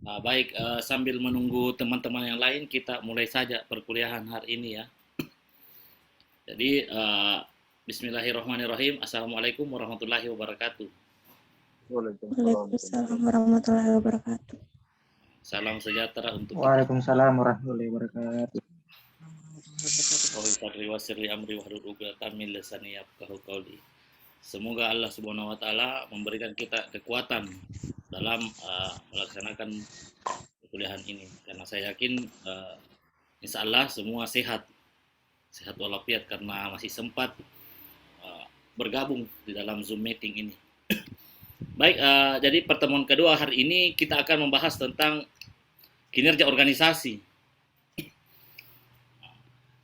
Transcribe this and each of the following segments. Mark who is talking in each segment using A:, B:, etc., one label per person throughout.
A: Baik, sambil menunggu teman-teman yang lain, kita mulai saja perkuliahan hari ini ya. Jadi, Bismillahirrahmanirrahim. Assalamualaikum warahmatullahi wabarakatuh.
B: Waalaikumsalam.
C: Waalaikumsalam warahmatullahi wabarakatuh.
A: Salam sejahtera untuk kita.
B: Waalaikumsalam warahmatullahi wabarakatuh.
A: Semoga Allah Subhanahu wa taala memberikan kita kekuatan dalam melaksanakan perkuliahan ini, karena saya yakin insya Allah semua sehat walafiat karena masih sempat bergabung di dalam Zoom meeting ini. Baik, jadi pertemuan kedua hari ini kita akan membahas tentang kinerja organisasi.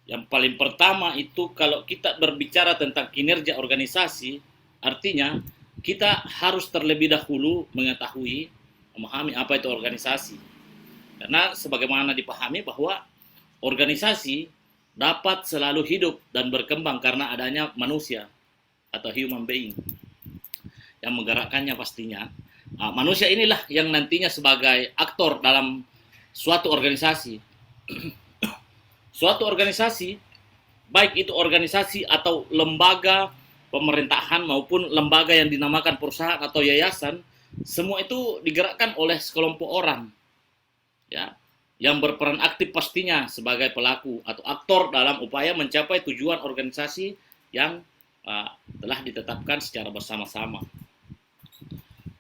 A: Yang paling pertama itu, kalau kita berbicara tentang kinerja organisasi, artinya kita harus terlebih dahulu mengetahui, memahami apa itu organisasi. Karena sebagaimana dipahami bahwa organisasi dapat selalu hidup dan berkembang karena adanya manusia atau human being yang menggerakkannya pastinya. Manusia inilah yang nantinya sebagai aktor dalam suatu organisasi. Suatu organisasi, baik itu organisasi atau lembaga pemerintahan maupun lembaga yang dinamakan perusahaan atau yayasan, semua itu digerakkan oleh sekelompok orang, ya, yang berperan aktif pastinya sebagai pelaku atau aktor dalam upaya mencapai tujuan organisasi yang telah ditetapkan secara bersama-sama.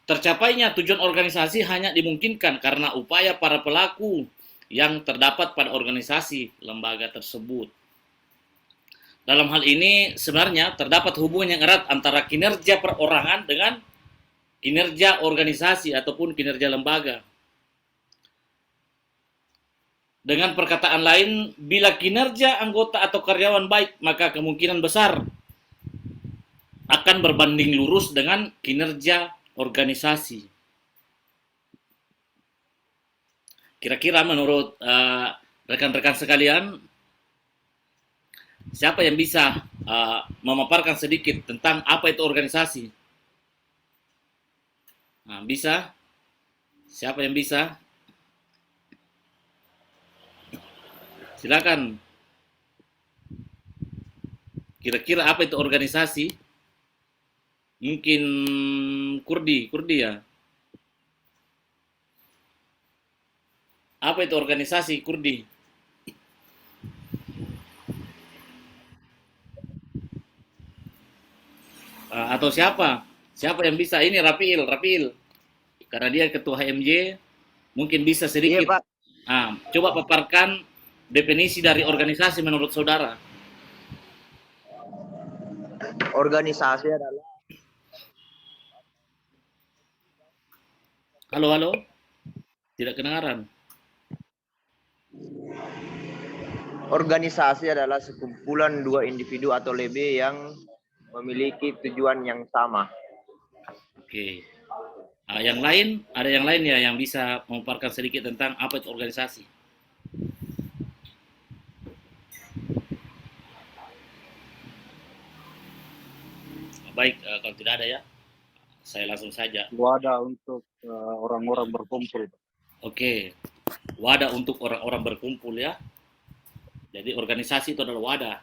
A: Tercapainya tujuan organisasi hanya dimungkinkan karena upaya para pelaku yang terdapat pada organisasi lembaga tersebut. Dalam hal ini sebenarnya terdapat hubungan yang erat antara kinerja perorangan dengan kinerja organisasi ataupun kinerja lembaga. Dengan perkataan lain, bila kinerja anggota atau karyawan baik, maka kemungkinan besar akan berbanding lurus dengan kinerja organisasi. Kira-kira menurut rekan-rekan sekalian, siapa yang bisa memaparkan sedikit tentang apa itu organisasi? Bisa? Siapa yang bisa? Silakan. Kira-kira apa itu organisasi? Mungkin Kurdi ya. Apa itu organisasi, Kurdi? Atau siapa? Siapa yang bisa? Ini Rapiil. Karena dia ketua HMJ, mungkin bisa
D: Iya,
A: sedikit.
D: Pak.
A: Coba paparkan definisi dari organisasi menurut saudara.
D: Organisasi adalah
A: Halo? Tidak kedengaran.
D: Organisasi adalah sekumpulan dua individu atau lebih yang memiliki tujuan yang sama.
A: Oke. Yang lain, ada yang lain ya yang bisa memaparkan sedikit tentang apa itu organisasi? Baik, kalau tidak ada ya, saya langsung saja.
E: Wadah untuk orang-orang berkumpul.
A: Oke, wadah untuk orang-orang berkumpul ya. Jadi organisasi itu adalah wadah.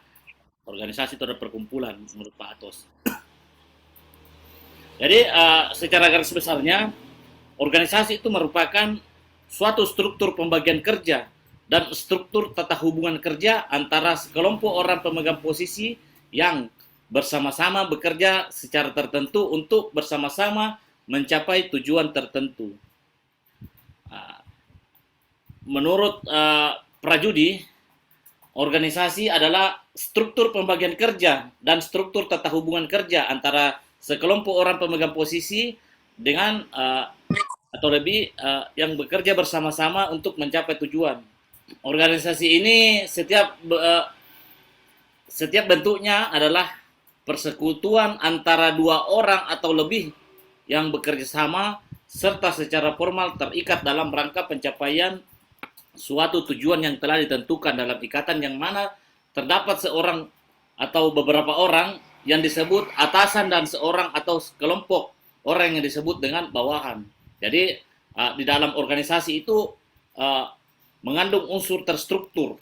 A: Organisasi itu adalah perkumpulan menurut Pak Atos. Jadi secara garis besarnya, organisasi itu merupakan suatu struktur pembagian kerja dan struktur tata hubungan kerja antara sekelompok orang pemegang posisi yang bersama-sama bekerja secara tertentu untuk bersama-sama mencapai tujuan tertentu. Menurut Prajudi, organisasi adalah struktur pembagian kerja dan struktur tata hubungan kerja antara sekelompok orang pemegang posisi dengan atau lebih yang bekerja bersama-sama untuk mencapai tujuan. Organisasi ini setiap bentuknya adalah persekutuan antara dua orang atau lebih yang bekerja sama serta secara formal terikat dalam rangka pencapaian suatu tujuan yang telah ditentukan dalam ikatan yang mana terdapat seorang atau beberapa orang yang disebut atasan dan seorang atau kelompok orang yang disebut dengan bawahan. Jadi di dalam organisasi itu mengandung unsur terstruktur,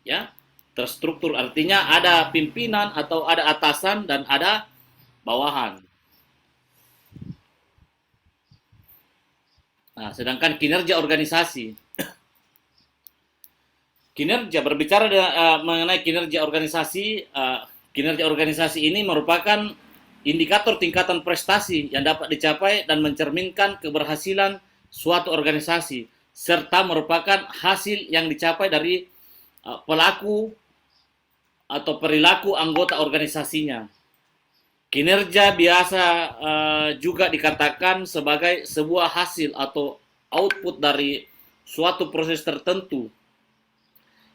A: ya. Terstruktur artinya ada pimpinan atau ada atasan dan ada bawahan. Nah, sedangkan kinerja organisasi, berbicara mengenai kinerja organisasi ini merupakan indikator tingkatan prestasi yang dapat dicapai dan mencerminkan keberhasilan suatu organisasi, serta merupakan hasil yang dicapai dari pelaku atau perilaku anggota organisasinya. Kinerja biasa juga dikatakan sebagai sebuah hasil atau output dari suatu proses tertentu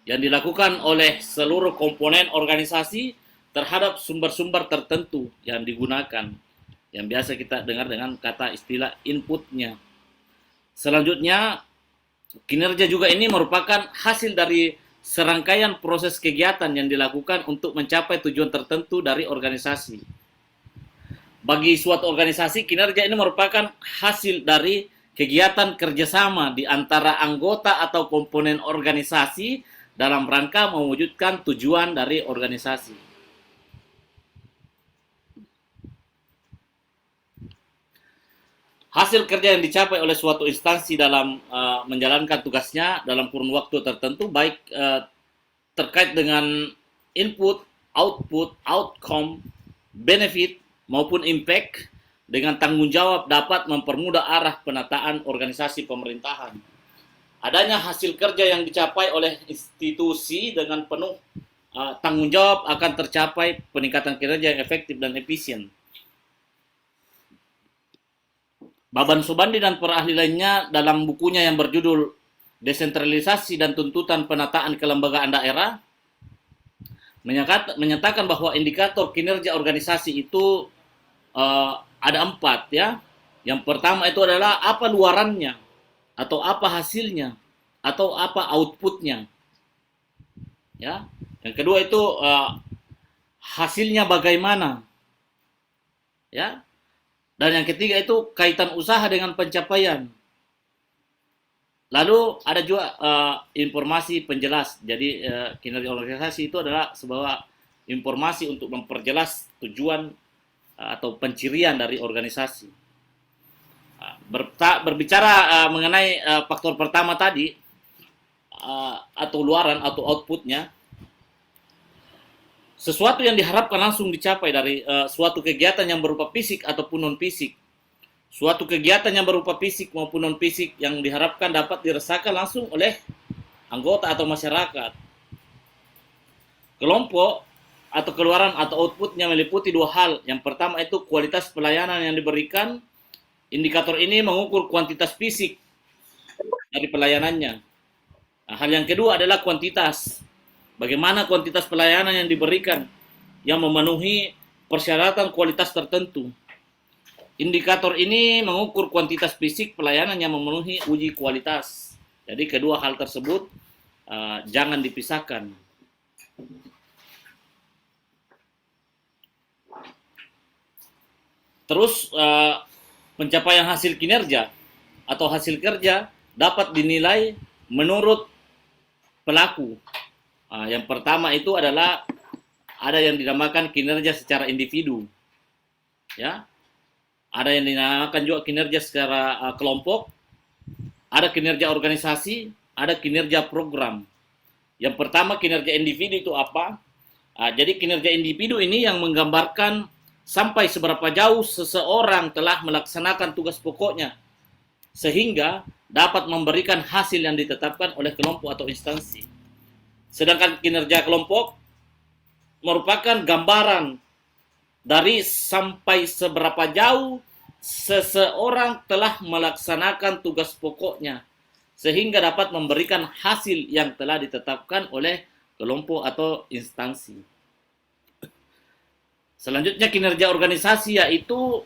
A: yang dilakukan oleh seluruh komponen organisasi terhadap sumber-sumber tertentu yang digunakan, yang biasa kita dengar dengan kata istilah inputnya. Selanjutnya, kinerja juga ini merupakan hasil dari serangkaian proses kegiatan yang dilakukan untuk mencapai tujuan tertentu dari organisasi. Bagi suatu organisasi, kinerja ini merupakan hasil dari kegiatan kerjasama di antara anggota atau komponen organisasi dalam rangka mewujudkan tujuan dari organisasi. Hasil kerja yang dicapai oleh suatu instansi dalam menjalankan tugasnya dalam kurun waktu tertentu, baik terkait dengan input, output, outcome, benefit, maupun impact, dengan tanggung jawab dapat mempermudah arah penataan organisasi pemerintahan. Adanya hasil kerja yang dicapai oleh institusi dengan penuh tanggung jawab akan tercapai peningkatan kinerja yang efektif dan efisien. Baban Sobandi dan para ahli lainnya dalam bukunya yang berjudul Desentralisasi dan Tuntutan Penataan Kelembagaan Daerah menyatakan bahwa indikator kinerja organisasi itu ada 4, ya. Yang pertama itu adalah apa luarannya, atau apa hasilnya, atau apa outputnya, ya. Yang kedua itu hasilnya bagaimana, ya. Dan yang ketiga itu kaitan usaha dengan pencapaian. Lalu ada juga informasi penjelas. Jadi kinerja organisasi itu adalah sebuah informasi untuk memperjelas tujuan atau pencirian dari organisasi. Berbicara mengenai faktor pertama tadi, atau luaran atau outputnya, sesuatu yang diharapkan langsung dicapai dari suatu kegiatan yang berupa fisik ataupun non-fisik. Suatu kegiatan yang berupa fisik maupun non-fisik yang diharapkan dapat dirasakan langsung oleh anggota atau masyarakat. Kelompok atau keluaran atau outputnya meliputi 2 hal. Yang pertama itu kualitas pelayanan yang diberikan. Indikator ini mengukur kuantitas fisik dari pelayanannya. Nah, hal yang kedua adalah kuantitas. Bagaimana kuantitas pelayanan yang diberikan yang memenuhi persyaratan kualitas tertentu. Indikator ini mengukur kuantitas fisik pelayanan yang memenuhi uji kualitas. Jadi kedua hal tersebut jangan dipisahkan. Terus pencapaian hasil kinerja atau hasil kerja dapat dinilai menurut pelaku. Yang pertama itu adalah ada yang dinamakan kinerja secara individu, ya. Ada yang dinamakan juga kinerja secara kelompok, ada kinerja organisasi, ada kinerja program. Yang pertama kinerja individu itu apa? Jadi kinerja individu ini yang menggambarkan sampai seberapa jauh seseorang telah melaksanakan tugas pokoknya sehingga dapat memberikan hasil yang ditetapkan oleh kelompok atau instansi. Sedangkan kinerja kelompok merupakan gambaran dari sampai seberapa jauh seseorang telah melaksanakan tugas pokoknya sehingga dapat memberikan hasil yang telah ditetapkan oleh kelompok atau instansi. Selanjutnya kinerja organisasi yaitu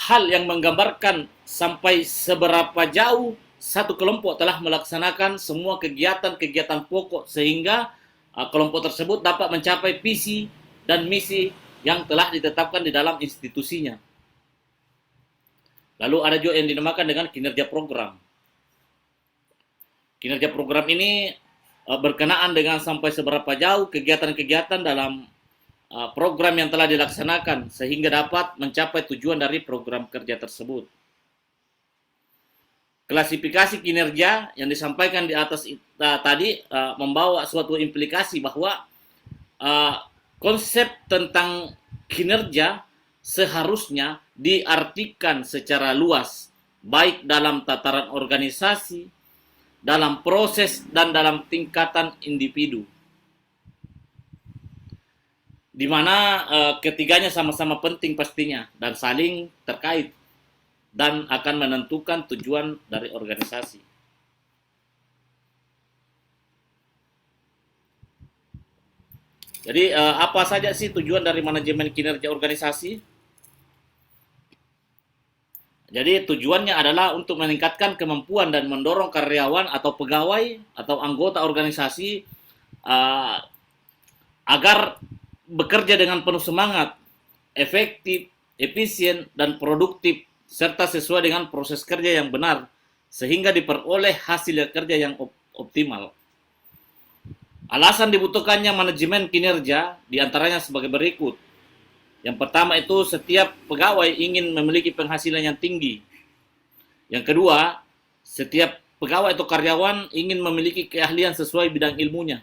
A: hal yang menggambarkan sampai seberapa jauh satu kelompok telah melaksanakan semua kegiatan-kegiatan pokok sehingga kelompok tersebut dapat mencapai visi dan misi yang telah ditetapkan di dalam institusinya. Lalu ada juga yang dinamakan dengan kinerja program. Kinerja program ini berkenaan dengan sampai seberapa jauh kegiatan-kegiatan dalam program yang telah dilaksanakan sehingga dapat mencapai tujuan dari program kerja tersebut. Klasifikasi kinerja yang disampaikan di atas tadi membawa suatu implikasi bahwa konsep tentang kinerja seharusnya diartikan secara luas, baik dalam tataran organisasi, dalam proses, dan dalam tingkatan individu. Di mana ketiganya sama-sama penting pastinya dan saling terkait dan akan menentukan tujuan dari organisasi. Jadi apa saja sih tujuan dari manajemen kinerja organisasi? Jadi tujuannya adalah untuk meningkatkan kemampuan dan mendorong karyawan atau pegawai atau anggota organisasi agar bekerja dengan penuh semangat, efektif, efisien, dan produktif, serta sesuai dengan proses kerja yang benar, sehingga diperoleh hasil kerja yang optimal. Alasan dibutuhkannya manajemen kinerja diantaranya sebagai berikut. Yang pertama itu setiap pegawai ingin memiliki penghasilan yang tinggi. Yang kedua, setiap pegawai atau karyawan ingin memiliki keahlian sesuai bidang ilmunya.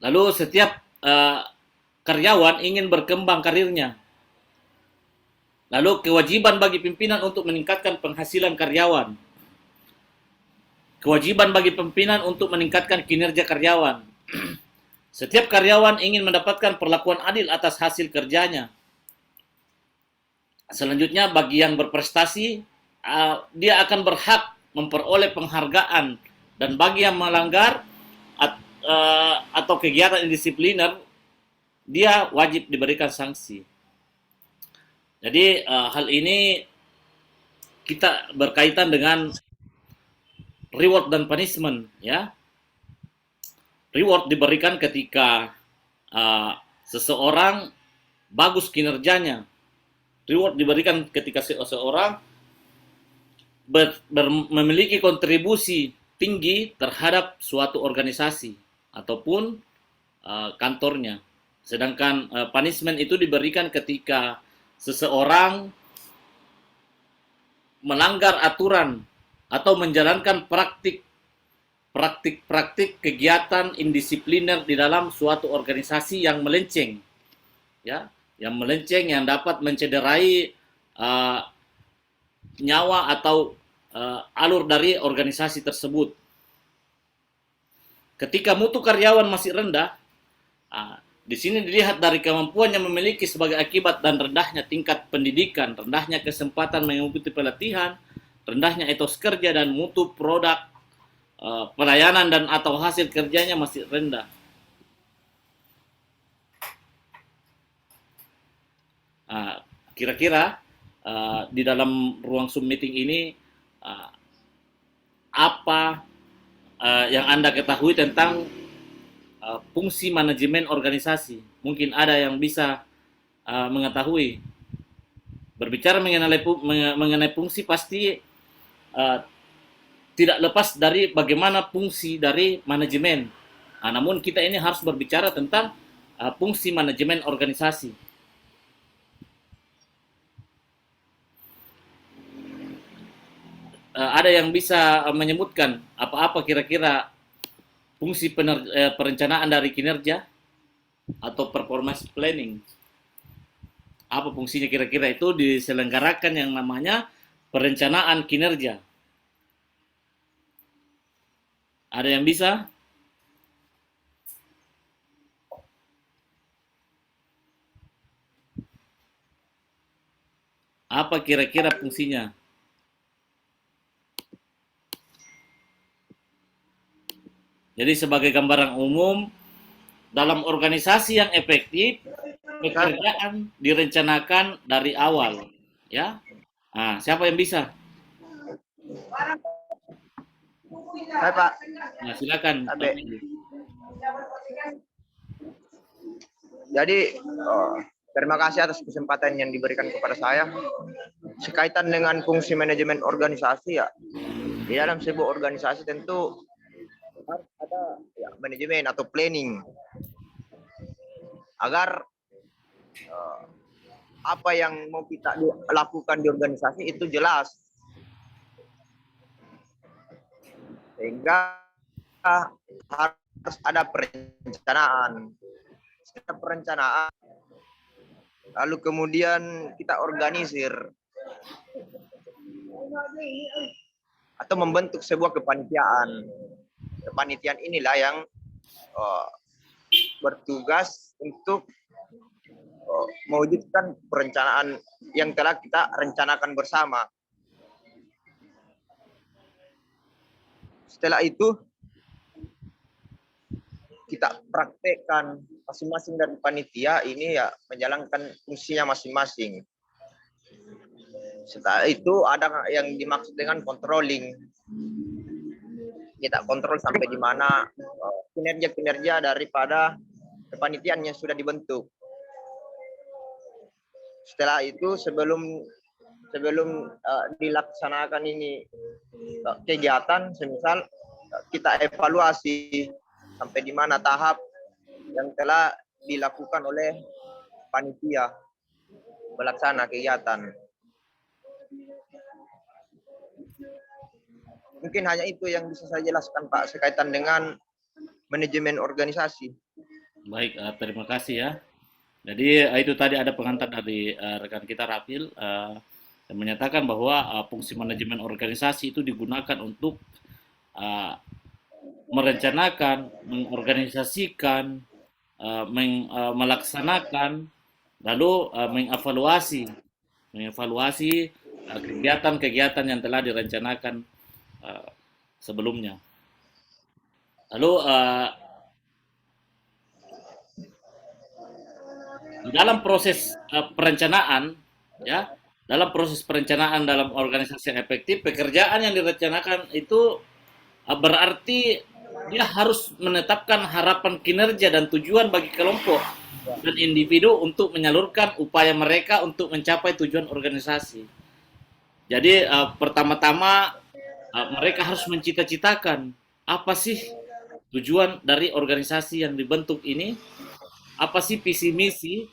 A: Lalu setiap karyawan ingin berkembang karirnya. Lalu kewajiban bagi pimpinan untuk meningkatkan penghasilan karyawan. Kewajiban bagi pimpinan untuk meningkatkan kinerja karyawan. Setiap karyawan ingin mendapatkan perlakuan adil atas hasil kerjanya. Selanjutnya bagi yang berprestasi, dia akan berhak memperoleh penghargaan. Dan bagi yang melanggar atau kegiatan indisipliner, dia wajib diberikan sanksi. Jadi hal ini kita berkaitan dengan reward dan punishment, ya. Reward diberikan ketika seseorang bagus kinerjanya. Reward diberikan ketika seseorang memiliki kontribusi tinggi terhadap suatu organisasi ataupun kantornya. Sedangkan punishment itu diberikan ketika seseorang melanggar aturan atau menjalankan praktik kegiatan indisipliner di dalam suatu organisasi yang melenceng, ya, yang melenceng, yang dapat mencederai nyawa atau alur dari organisasi tersebut. Ketika mutu karyawan masih rendah, di sini dilihat dari kemampuan yang memiliki sebagai akibat dan rendahnya tingkat pendidikan, rendahnya kesempatan mengikuti pelatihan, rendahnya etos kerja dan mutu produk, pelayanan dan atau hasil kerjanya masih rendah. Kira-kira di dalam ruang Zoom meeting ini apa yang Anda ketahui tentang fungsi manajemen organisasi? Mungkin ada yang bisa mengetahui. Berbicara mengenai fungsi pasti tidak lepas dari bagaimana fungsi dari manajemen. Namun kita ini harus berbicara tentang fungsi manajemen organisasi. Ada yang bisa menyebutkan apa-apa kira-kira fungsi perencanaan dari kinerja atau performance planning? Apa fungsinya kira-kira? Itu diselenggarakan yang namanya perencanaan kinerja. Ada yang bisa? Apa kira-kira fungsinya? Jadi sebagai gambaran umum, dalam organisasi yang efektif, pekerjaan direncanakan dari awal, ya. Siapa yang bisa?
D: Hai Pak.
A: Nah, silakan.
D: Jadi terima kasih atas kesempatan yang diberikan kepada saya. sekaitan dengan fungsi manajemen organisasi ya. Di dalam sebuah organisasi tentu harus ada ya, manajemen atau planning agar apa yang mau kita lakukan di organisasi itu jelas, sehingga harus ada perencanaan. Setiap perencanaan lalu kemudian kita organisir atau membentuk sebuah kepanitiaan. Kepanitiaan inilah yang bertugas untuk mewujudkan perencanaan yang telah kita rencanakan bersama. Setelah itu kita praktekkan, masing-masing dari panitia ini ya menjalankan fungsinya masing-masing. Setelah itu ada yang dimaksud dengan controlling. Kita kontrol sampai di mana kinerja-kinerja daripada kepanitiaan yang sudah dibentuk. Setelah itu sebelum dilaksanakan ini kegiatan, semisal kita evaluasi sampai di mana tahap yang telah dilakukan oleh panitia pelaksana kegiatan. Mungkin hanya itu yang bisa saya jelaskan Pak sekaitan dengan manajemen organisasi.
A: Baik, terima kasih ya. Jadi itu tadi ada pengantar dari rekan kita Rafil yang menyatakan bahwa fungsi manajemen organisasi itu digunakan untuk merencanakan, mengorganisasikan, melaksanakan, lalu mengevaluasi kegiatan-kegiatan yang telah direncanakan sebelumnya. Lalu dalam proses perencanaan, ya, dalam proses perencanaan dalam organisasi yang efektif, pekerjaan yang direncanakan itu berarti dia harus menetapkan harapan kinerja dan tujuan bagi kelompok dan individu untuk menyalurkan upaya mereka untuk mencapai tujuan organisasi. Jadi pertama-tama mereka harus mencita-citakan apa sih tujuan dari organisasi yang dibentuk ini, apa sih visi misi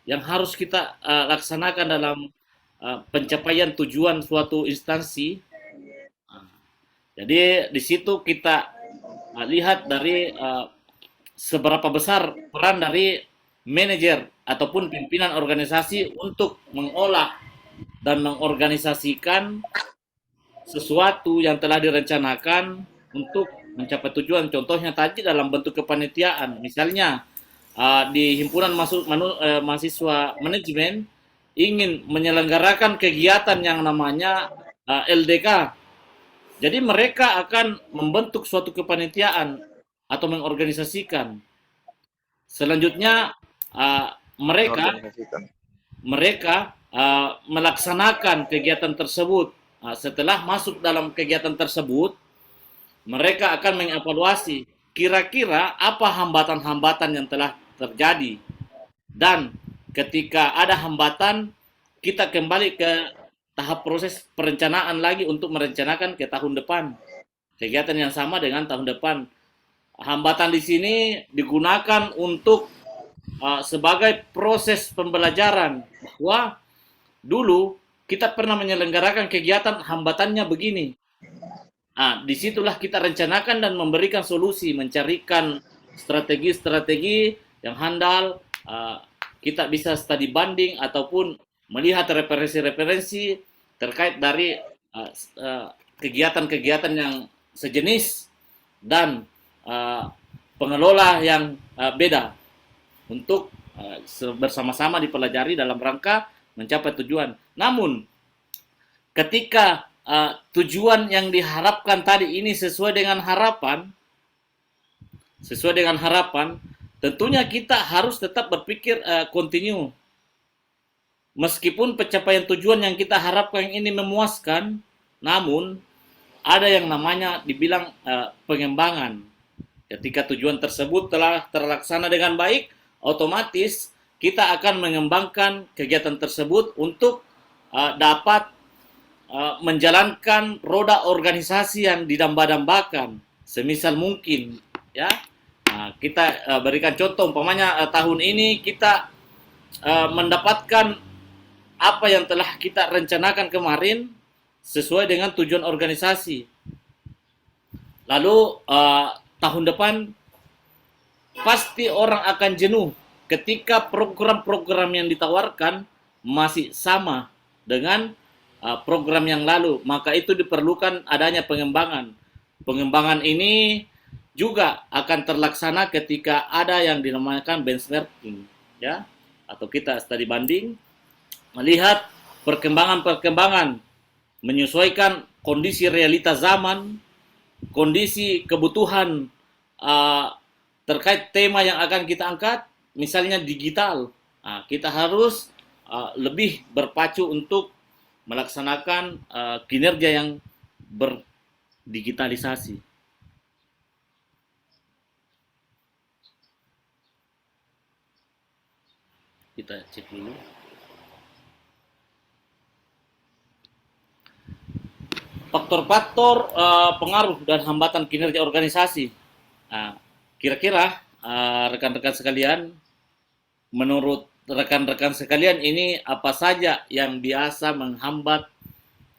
A: yang harus kita laksanakan dalam pencapaian tujuan suatu instansi. Jadi di situ kita lihat dari seberapa besar peran dari manajer ataupun pimpinan organisasi untuk mengolah dan mengorganisasikan sesuatu yang telah direncanakan untuk mencapai tujuan. Contohnya tadi dalam bentuk kepanitiaan, misalnya di himpunan mahasiswa manajemen ingin menyelenggarakan kegiatan yang namanya LDK. Jadi mereka akan membentuk suatu kepanitiaan atau mengorganisasikan. Selanjutnya mereka melaksanakan kegiatan tersebut. Setelah masuk dalam kegiatan tersebut, mereka akan mengevaluasi kira-kira apa hambatan-hambatan yang telah terjadi. Dan ketika ada hambatan, kita kembali ke tahap proses perencanaan lagi untuk merencanakan ke tahun depan. Kegiatan yang sama dengan tahun depan. Hambatan di sini digunakan untuk sebagai proses pembelajaran bahwa dulu kita pernah menyelenggarakan kegiatan hambatannya begini. Disitulah kita rencanakan dan memberikan solusi, mencarikan strategi-strategi yang handal. Kita bisa studi banding ataupun melihat referensi-referensi terkait dari kegiatan-kegiatan yang sejenis dan pengelola yang beda untuk bersama-sama dipelajari dalam rangka mencapai tujuan. Namun ketika tujuan yang diharapkan tadi ini sesuai dengan harapan, tentunya kita harus tetap berpikir kontinu. Meskipun pencapaian tujuan yang kita harapkan ini memuaskan, namun ada yang namanya dibilang pengembangan. Ketika tujuan tersebut telah terlaksana dengan baik, otomatis kita akan mengembangkan kegiatan tersebut untuk dapat menjalankan roda organisasi yang didamba-dambakan semisal mungkin, ya. Nah, kita berikan contoh, umpamanya tahun ini kita mendapatkan apa yang telah kita rencanakan kemarin sesuai dengan tujuan organisasi. Lalu tahun depan pasti orang akan jenuh ketika program-program yang ditawarkan masih sama dengan program yang lalu. Maka itu diperlukan adanya pengembangan. Pengembangan ini juga akan terlaksana ketika ada yang dinamakan benchmarking, ya, atau kita studi banding, melihat perkembangan-perkembangan, menyesuaikan kondisi realita zaman, kondisi kebutuhan terkait tema yang akan kita angkat, misalnya digital. Kita harus lebih berpacu untuk melaksanakan kinerja yang berdigitalisasi. Kita cek dulu. Faktor-faktor pengaruh dan hambatan kinerja organisasi. Kira-kira rekan-rekan sekalian, menurut rekan-rekan sekalian ini apa saja yang biasa menghambat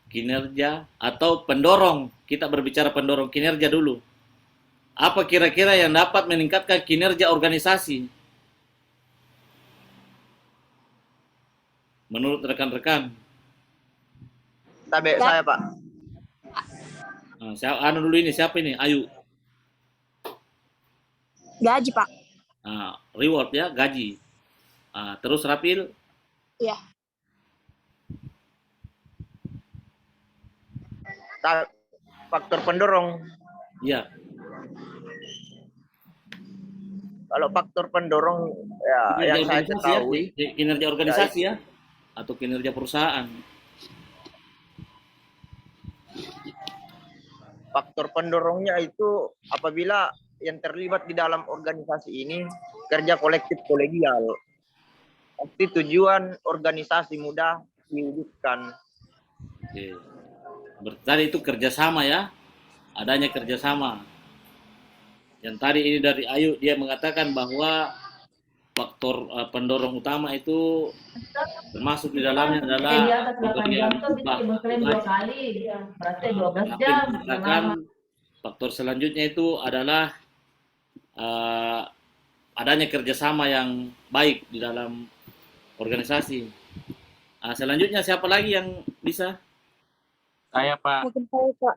A: kinerja atau pendorong? Kita berbicara pendorong kinerja dulu. Apa kira-kira yang dapat meningkatkan kinerja organisasi? Menurut rekan-rekan.
D: Saya Pak.
A: Dulu ini siapa ini? Ayu.
C: Gaji, Pak.
A: Reward ya, gaji. Terus Rapil?
C: Iya.
D: Faktor pendorong.
A: Iya.
D: Kalau faktor pendorong ya yang saya ketahui
A: kinerja organisasi ya, atau kinerja perusahaan.
D: Faktor pendorongnya itu apabila yang terlibat di dalam organisasi ini kerja kolektif kolegial. Pasti tujuan organisasi mudah diwujudkan.
A: Oke. Berarti itu kerjasama ya, adanya kerjasama. Yang tadi ini dari Ayu, dia mengatakan bahwa faktor pendorong utama itu termasuk di dalamnya adalah pemberian upah.
F: Berarti 12 jam.
A: Faktor selanjutnya itu adalah adanya kerjasama yang baik di dalam organisasi. Selanjutnya siapa lagi yang bisa?
G: Saya Pak.
C: Mungkin saya, Pak.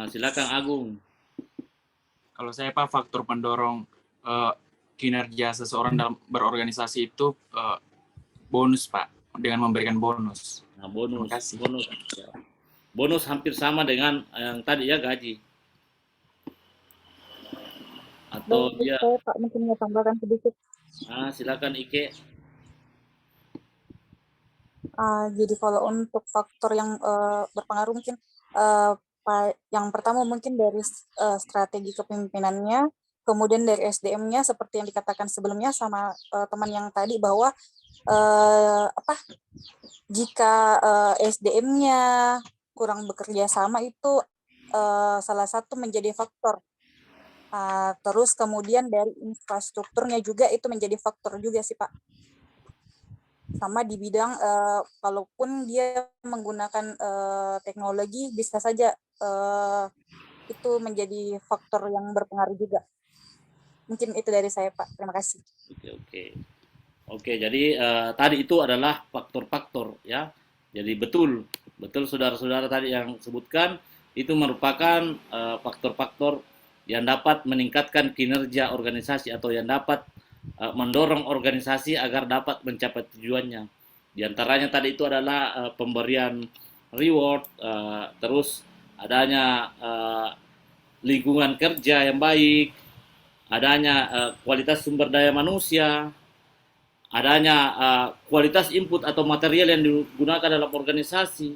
A: Silakan Agung.
G: Kalau saya Pak, faktor pendorong kinerja seseorang dalam berorganisasi itu bonus Pak, dengan memberikan bonus.
A: Bonus.
G: Terima kasih.
A: Bonus hampir sama dengan yang tadi ya, gaji. Atau dia.
C: Saya, Pak, mungkin mau tambahkan sedikit.
A: Silakan Ike.
C: Jadi kalau untuk faktor yang berpengaruh mungkin yang pertama mungkin dari strategi kepemimpinannya, kemudian dari SDM-nya seperti yang dikatakan sebelumnya sama teman yang tadi bahwa jika SDM-nya kurang bekerja sama itu salah satu menjadi faktor. Terus kemudian dari infrastrukturnya juga itu menjadi faktor juga sih Pak. Sama di bidang kalaupun dia menggunakan teknologi bisa saja itu menjadi faktor yang berpengaruh juga. Mungkin itu dari saya Pak. Terima kasih.
A: Oke, jadi tadi itu adalah faktor-faktor ya. Jadi betul saudara-saudara tadi yang sebutkan itu merupakan faktor-faktor yang dapat meningkatkan kinerja organisasi atau yang dapat mendorong organisasi agar dapat mencapai tujuannya. Di antaranya tadi itu adalah pemberian reward, terus adanya lingkungan kerja yang baik, adanya kualitas sumber daya manusia, adanya kualitas input atau material yang digunakan dalam organisasi,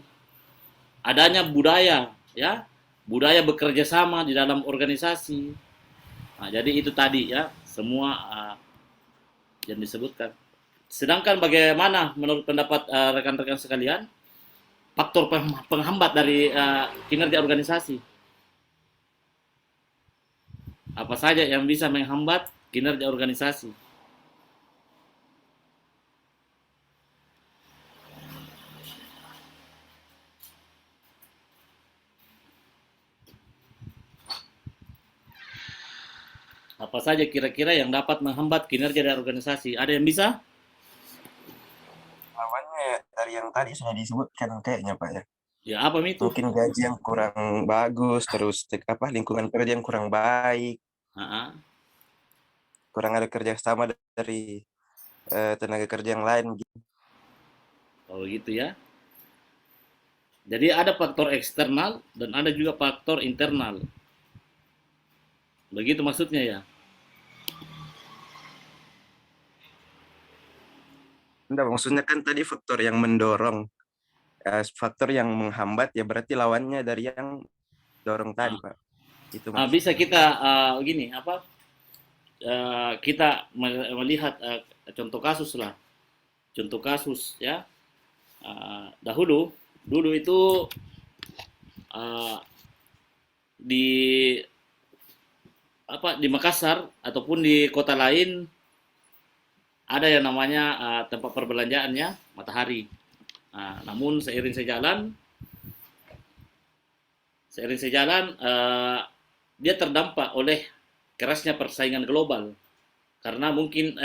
A: adanya budaya, ya, budaya bekerja sama di dalam organisasi. Jadi itu tadi ya, semua yang disebutkan. Sedangkan bagaimana menurut pendapat rekan-rekan sekalian? faktor penghambat dari kinerja organisasi. Apa saja yang bisa menghambat kinerja organisasi? Apa saja kira-kira yang dapat menghambat kinerja dari organisasi? Ada yang bisa?
H: Lawannya dari yang tadi sudah disebutkan kayaknya Pak ya.
A: Ya, apa itu?
H: Mungkin gaji yang kurang bagus, terus lingkungan kerja yang kurang baik,
A: Ah,
H: kurang ada kerjasama dari tenaga kerja yang lain gitu.
A: oh gitu ya. Jadi ada faktor eksternal dan ada juga faktor internal. Begitu maksudnya ya.
H: Enggak, maksudnya kan tadi faktor yang mendorong, faktor yang menghambat ya berarti lawannya dari yang dorong tadi Pak. Itu
A: Bisa kita gini apa? Kita melihat contoh kasus lah. Contoh kasus ya. Dulu itu di di Makassar ataupun di kota lain ada yang namanya tempat perbelanjaannya Matahari. Namun seiring sejalan dia terdampak oleh kerasnya persaingan global karena mungkin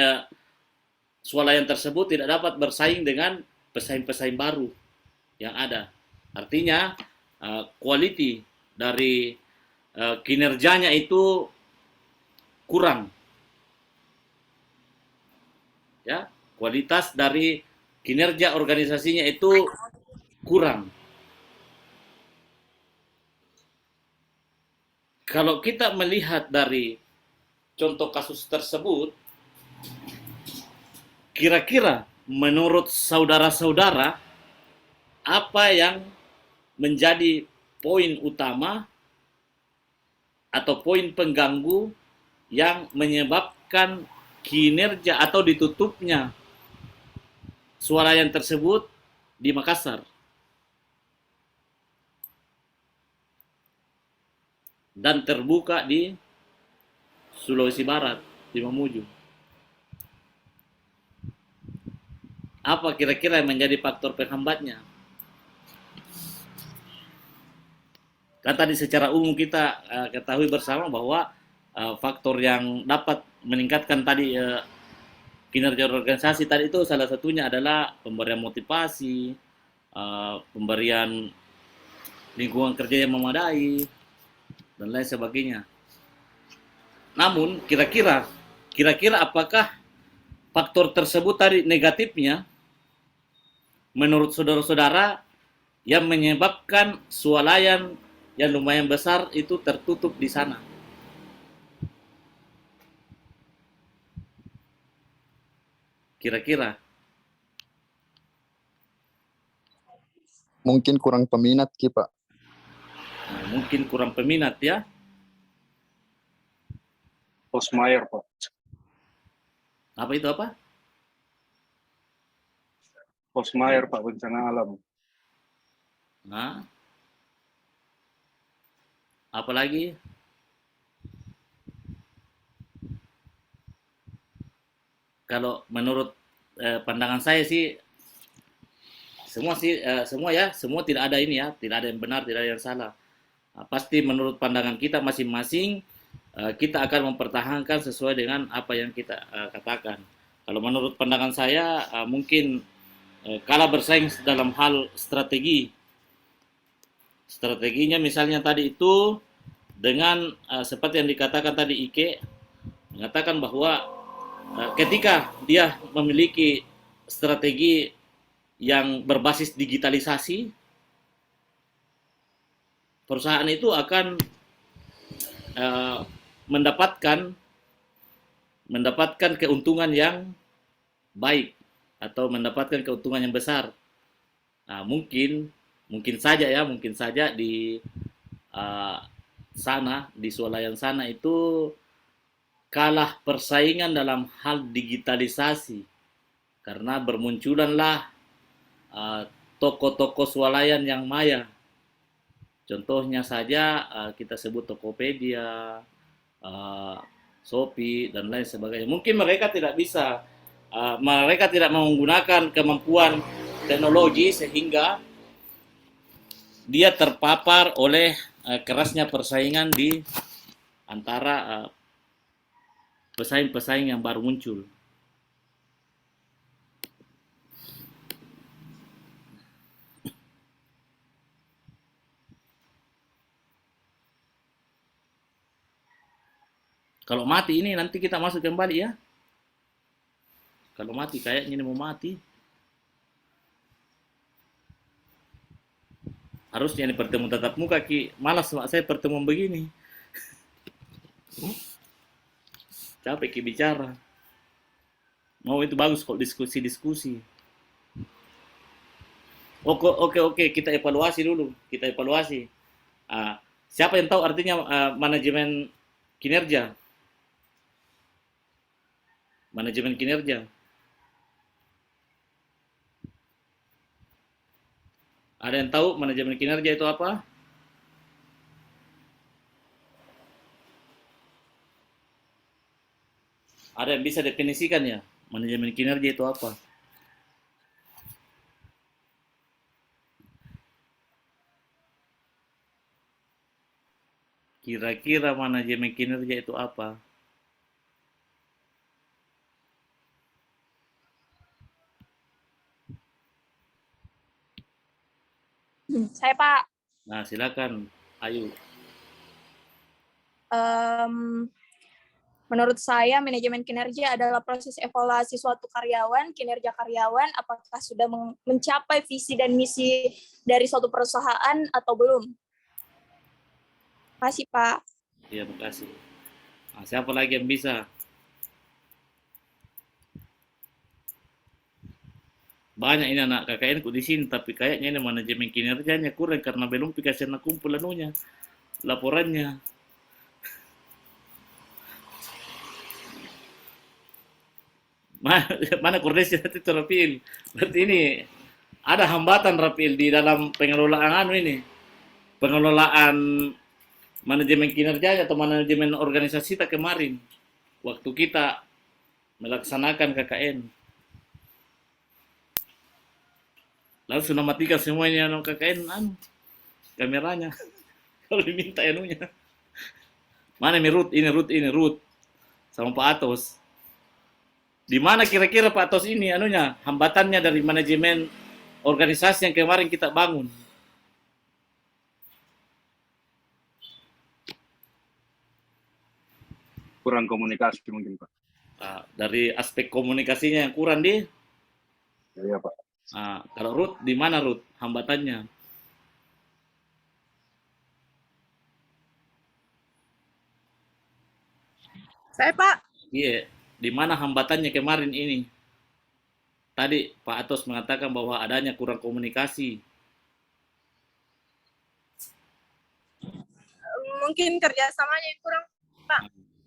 A: swalayan tersebut tidak dapat bersaing dengan pesaing-pesaing baru yang ada. Artinya quality dari kinerjanya itu kurang. Ya, kualitas dari kinerja organisasinya itu kurang. Kalau kita melihat dari contoh kasus tersebut, kira-kira menurut saudara-saudara apa yang menjadi poin utama atau poin pengganggu yang menyebabkan kinerja atau ditutupnya swalayan tersebut di Makassar dan terbuka di Sulawesi Barat, di Mamuju. Apa kira-kira yang menjadi faktor penghambatnya? Kan tadi secara umum kita ketahui bersama bahwa faktor yang dapat meningkatkan tadi kinerja organisasi tadi itu salah satunya adalah pemberian motivasi, pemberian lingkungan kerja yang memadai, dan lain sebagainya. Namun kira-kira apakah faktor tersebut tadi negatifnya menurut saudara-saudara yang menyebabkan swalayan yang lumayan besar itu tertutup di sana? Kira-kira
I: mungkin kurang peminat Ki Pak.
A: Mungkin kurang peminat ya.
E: Posmayer Pak.
A: Apa itu apa?
E: Posmayer Pak, bencana alam.
A: Nah, apalagi? Kalau menurut pandangan saya sih semua tidak ada ini ya, tidak ada yang benar, tidak ada yang salah. Pasti menurut pandangan kita masing-masing kita akan mempertahankan sesuai dengan apa yang kita katakan. Kalau menurut pandangan saya mungkin kalah bersaing dalam hal strategi. Strateginya misalnya tadi itu dengan seperti yang dikatakan tadi Ike, mengatakan bahwa ketika dia memiliki strategi yang berbasis digitalisasi, perusahaan itu akan mendapatkan keuntungan yang baik atau mendapatkan keuntungan yang besar. Nah, mungkin saja di sana, di swalayan sana itu kalah persaingan dalam hal digitalisasi karena bermunculanlah toko-toko swalayan yang maya. Contohnya saja kita sebut Tokopedia, Shopee dan lain sebagainya. Mungkin mereka tidak bisa, mereka tidak menggunakan kemampuan teknologi sehingga dia terpapar oleh kerasnya persaingan di antara pesaing-pesaing yang baru muncul. Kalau mati ini nanti kita masuk kembali ya. Kalau mati kayaknya ini mau mati. Harusnya ini pertemuan tatap muka Ki. Malas saya pertemuan begini. Capek Ki bicara. Mau itu bagus kok diskusi-diskusi. Oke, kita evaluasi dulu. Kita evaluasi. Siapa yang tahu artinya manajemen kinerja? Manajemen kinerja. Ada yang tahu manajemen kinerja itu apa? Ada yang bisa definisikan ya? Manajemen kinerja itu apa? Kira-kira manajemen kinerja itu apa?
I: Saya Pak,
A: Nah, silakan. Ayo.
I: menurut saya manajemen kinerja adalah proses evaluasi suatu karyawan, kinerja karyawan, apakah sudah mencapai visi dan misi dari suatu perusahaan atau belum. Terima kasih Pak.
A: Iya, makasih. Nah, siapa lagi yang bisa? Banyak ini anak KKN ku di sini, tapi kayaknya ini manajemen kinerjanya kurang karena belum dikasih kumpul anunya, laporannya. Mana koordinasi itu Rapil? Berarti ini ada hambatan Rapil di dalam pengelolaan ini, pengelolaan manajemen kinerjanya atau manajemen organisasi kita kemarin waktu kita melaksanakan KKN. Lalu sudah matikan semuanya KKN kameranya. Kalau diminta anunya. Mana ini Ruth sama Pak Atos. Di mana kira-kira Pak Atos ini anunya hambatannya dari manajemen organisasi yang kemarin kita bangun?
E: Kurang komunikasi mungkin Pak.
A: Dari aspek komunikasinya yang kurang di.
E: Iya Pak.
A: Kalau Ruth, di mana Ruth hambatannya?
I: Saya Pak.
A: Iya, di mana hambatannya kemarin ini? Tadi Pak Atos mengatakan bahwa adanya kurang komunikasi.
I: Mungkin kerjasamanya yang kurang, Pak.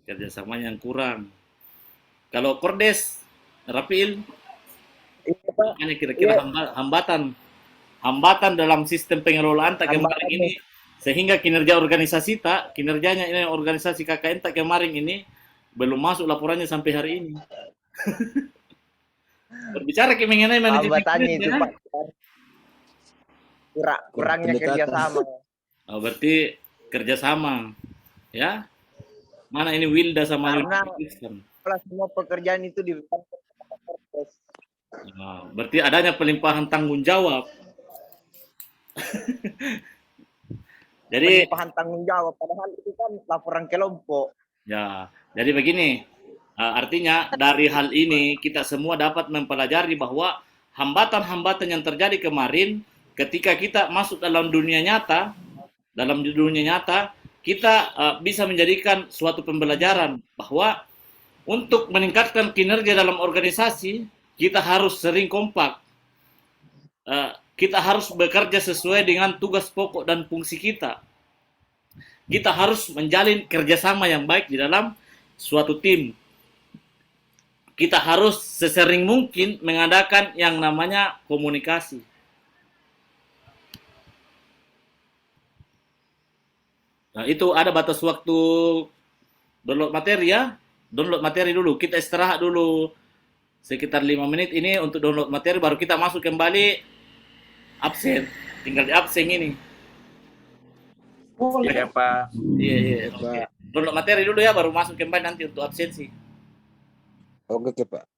A: Kerjasamanya yang kurang. Kalau Kordes, Rapil, ini kira-kira hambatan dalam sistem pengelolaan tak kemarin ini sehingga kinerjanya ini organisasi KKN tak kemarin ini belum masuk laporannya sampai hari ini. Berbicara mengenai manajemen
D: hambatannya itu Pak. Kurangnya kerjasama.
A: Berarti kerjasama, ya? Mana ini Wilda sama
D: Karena semua pekerjaan itu di
A: berarti adanya pelimpahan tanggung jawab. Jadi
D: pelimpahan tanggung jawab, padahal itu kan laporan kelompok.
A: Ya, jadi begini, artinya dari hal ini kita semua dapat mempelajari bahwa hambatan-hambatan yang terjadi kemarin ketika kita masuk dalam dunia nyata, kita bisa menjadikan suatu pembelajaran bahwa untuk meningkatkan kinerja dalam organisasi, kita harus sering kompak. Kita harus bekerja sesuai dengan tugas pokok dan fungsi kita. Kita harus menjalin kerjasama yang baik di dalam suatu tim. Kita harus sesering mungkin mengadakan yang namanya komunikasi. Nah, itu ada batas waktu download materi ya. Download materi dulu, kita istirahat dulu sekitar 5 menit ini untuk download materi, baru kita masuk kembali absen. Tinggal di absen ini.
G: Ya Pak.
A: Iya, iya. Oke. Download materi dulu ya, baru masuk kembali nanti untuk absensi.
B: Oke, Pak.